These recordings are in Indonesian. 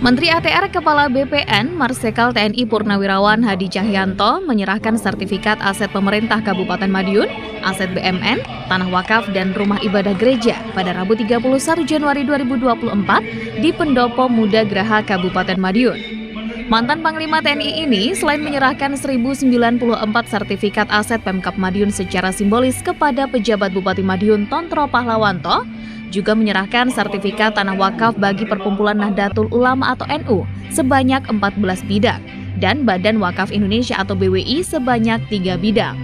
Menteri ATR Kepala BPN Marsikal TNI Purnawirawan Hadi Cahyanto menyerahkan sertifikat aset pemerintah Kabupaten Madiun, aset BMN, tanah wakaf dan rumah ibadah gereja pada Rabu 31 Januari 2024 di Pendopo Muda Graha Kabupaten Madiun. Mantan Panglima TNI ini selain menyerahkan 1094 sertifikat aset Pemkab Madiun secara simbolis kepada pejabat Bupati Madiun Tontro Pahlawanto, juga menyerahkan sertifikat tanah wakaf bagi Perkumpulan Nahdlatul Ulama atau NU sebanyak 14 bidang dan Badan Wakaf Indonesia atau BWI sebanyak 3 bidang.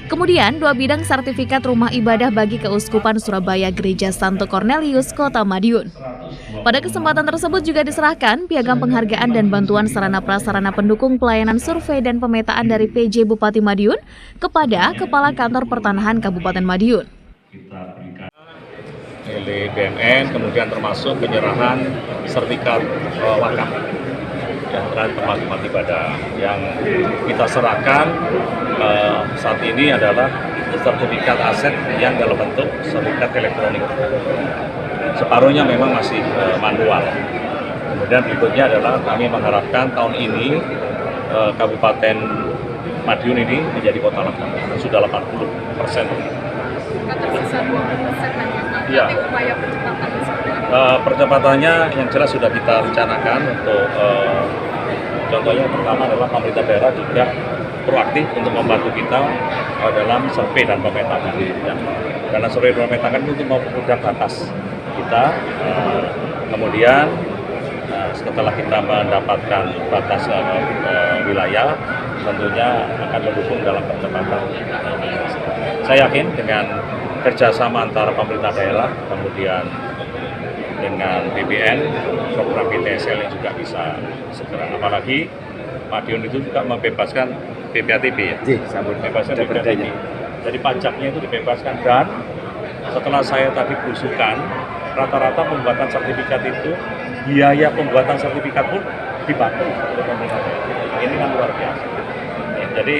Kemudian 2 bidang sertifikat rumah ibadah bagi Keuskupan Surabaya Gereja Santo Cornelius Kota Madiun. Pada kesempatan tersebut juga diserahkan piagam penghargaan dan bantuan sarana prasarana pendukung pelayanan survei dan pemetaan dari PJ Bupati Madiun kepada Kepala Kantor Pertanahan Kabupaten Madiun. Milik BMN, kemudian termasuk penyerahan sertifikat wakaf yang terkait tempat ibadah yang kita serahkan saat ini adalah sertifikat aset yang dalam bentuk sertifikat elektronik. Separuhnya memang masih manual. Kemudian berikutnya adalah kami mengharapkan tahun ini Kabupaten Madiun ini menjadi kota lengkap, sudah 80%. Ya. Percepatannya yang jelas sudah kita rencanakan untuk contohnya pertama adalah pemerintah daerah juga proaktif untuk membantu kita dalam survei dan pemetaan. Ya. Karena survei dan pemetaan itu untuk mempermudah batas kita. Kemudian setelah kita mendapatkan batas wilayah, tentunya akan mendukung dalam percepatan. Saya yakin dengan kerjasama antara pemerintah daerah, kemudian dengan BPN, program PTSL yang juga bisa segera. Apalagi Madiun itu juga membebaskan PPATB ya, bebaskan PPATB. Jadi pajaknya itu dibebaskan dan setelah saya tadi berusukan, rata-rata pembuatan sertifikat itu, biaya pembuatan sertifikat pun dibantu oleh pemerintah daerah. Ini kan luar biasa. Jadi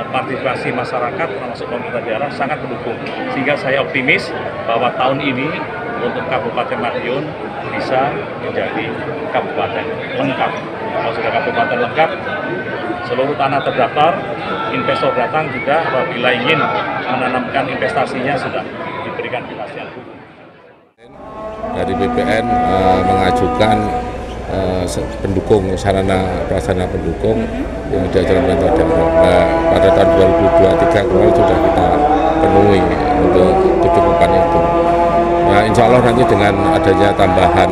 partisipasi masyarakat termasuk pemerintah daerah sangat mendukung, sehingga saya optimis bahwa tahun ini untuk Kabupaten Madiun bisa menjadi kabupaten lengkap. Kalau sudah kabupaten lengkap, seluruh tanah terdaftar, investor datang juga apabila ingin menanamkan investasinya sudah diberikan kepastian hukum. Dari BPN mengajukan pendukung sarana prasarana pendukung yang diajukan pemerintah daerah. Nah, pada tahun 2023 kemarin sudah kita penuhi untuk kecukupan itu. Nah, insya Allah nanti dengan adanya tambahan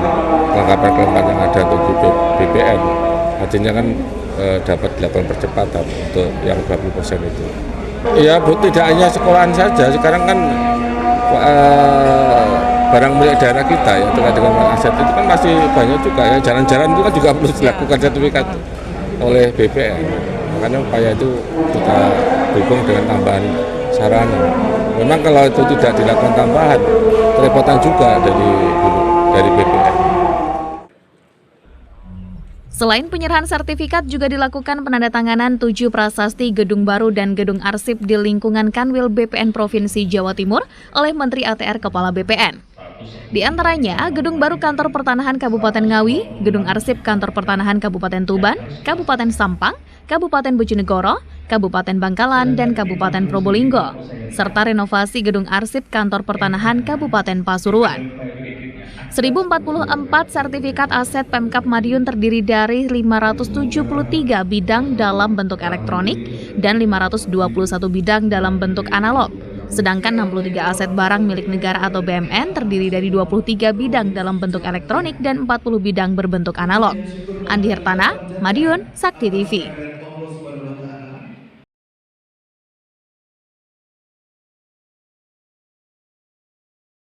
kelengkapan yang ada untuk BPN, artinya kan dapat dilakukan percepatan untuk yang 20% itu. Ya, Bu, tidak hanya sekolahan saja, sekarang kan barang milik daerah kita ya terkait dengan aset itu kan masih banyak juga ya, jalan-jalan itu kan juga perlu dilakukan sertifikat oleh BPN. Makanya upaya itu kita dukung dengan tambahan sarana. Memang kalau itu tidak dilakukan tambahan, kerepotan juga dari BPN. Selain penyerahan sertifikat, juga dilakukan penandatanganan 7 prasasti gedung baru dan gedung arsip di lingkungan Kanwil BPN Provinsi Jawa Timur oleh Menteri ATR Kepala BPN. Di antaranya, gedung baru Kantor Pertanahan Kabupaten Ngawi, gedung arsip Kantor Pertanahan Kabupaten Tuban, Kabupaten Sampang, Kabupaten Bojonegoro, Kabupaten Bangkalan, dan Kabupaten Probolinggo, serta renovasi gedung arsip Kantor Pertanahan Kabupaten Pasuruan. 1044 sertifikat aset Pemkab Madiun terdiri dari 573 bidang dalam bentuk elektronik dan 521 bidang dalam bentuk analog. Sedangkan 63 aset barang milik negara atau BMN terdiri dari 23 bidang dalam bentuk elektronik dan 40 bidang berbentuk analog. Andi Hertana, Madiun, Sakti TV.